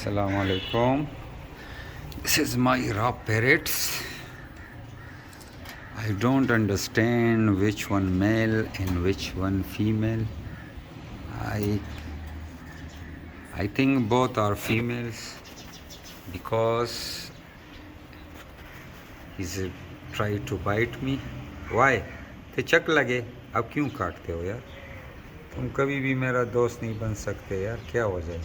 Assalamu alaikum. This is my raw parrots. I don't understand which one male and which one female. I think both are females because he's tried to bite me. Why? ते चक लगे अब क्यों काटते हो यार? तुम कभी भी मेरा दोस्त नहीं बन सकते यार, क्या हो जाए?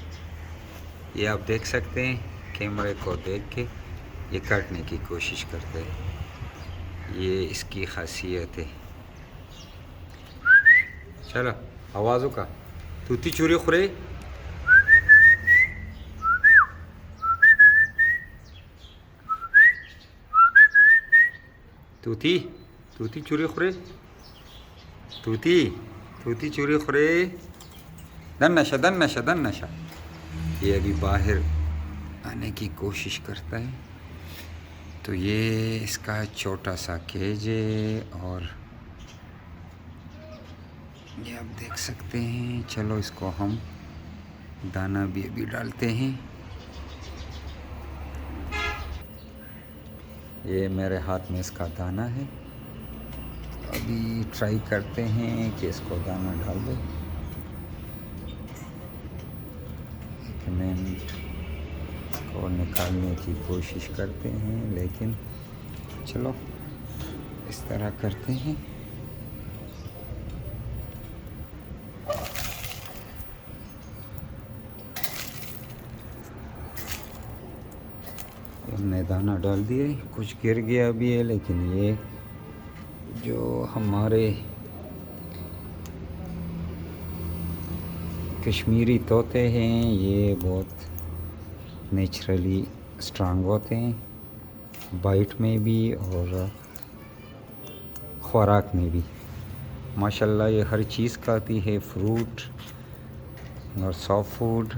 ये आप देख सकते हैं कैमरे को देख के ये काटने की कोशिश करते हैं। ये इसकी खासियत है। चलो आवाज़ों का तूती चूरी खुरे तूती तूती चूरी खुरे तूती चूरी खुरे दन नशा। ये अभी बाहर आने की कोशिश करता है। तो ये इसका छोटा सा केज है और ये आप देख सकते हैं। चलो इसको हम दाना भी अभी डालते हैं। ये मेरे हाथ में इसका दाना है। अभी ट्राई करते हैं कि इसको दाना डाल दे। इसको निकालने की कोशिश करते हैं, लेकिन चलो इस तरह करते हैं। हमने दाना डाल दिए, कुछ गिर गया भी है, लेकिन ये जो हमारे कश्मीरी तोते हैं ये बहुत नेचुरली स्ट्रांग होते हैं, बाइट में भी और खुराक में भी। माशाल्लाह ये हर चीज़ खाती है, फ्रूट और सॉफ्ट फूड,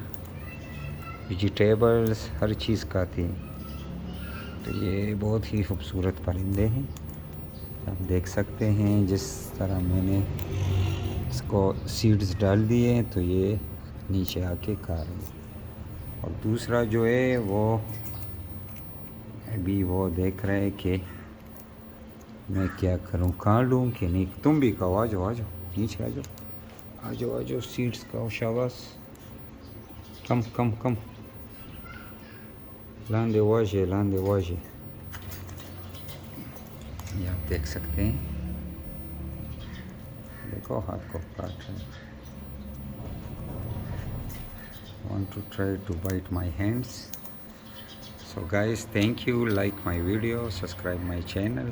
वेजिटेबल्स, हर चीज़ खाती है। तो ये बहुत ही खूबसूरत परिंदे हैं, आप देख सकते हैं। जिस तरह मैंने इसको सीड्स डाल दिए तो ये नीचे आके खा रहे हैं। और दूसरा जो है वो अभी वो देख रहे हैं कि मैं क्या करूं, खा लूं कि नहीं। तुम भी खाओ, आ जाओ नीचे आ जाओ सीड्स खाओ, शाबाश। कम लांदे वाजे ये आप देख सकते हैं। देखो हाथ को काट रहे हैं। Want to try to bite my hands. So guys, thank you. Like my video, subscribe my channel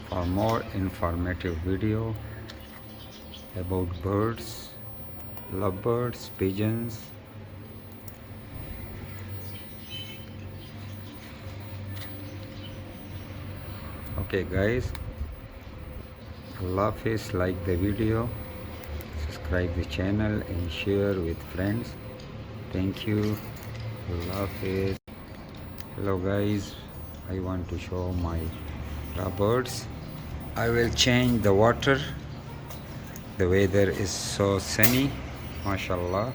for more informative video about birds, lovebirds, pigeons. Okay guys, Allah Hafiz. Like the video, subscribe the channel and share with friends. Thank you. Allah Hafiz. Hello guys, I want to show my birds. I will change the water. The weather is so sunny, mashallah.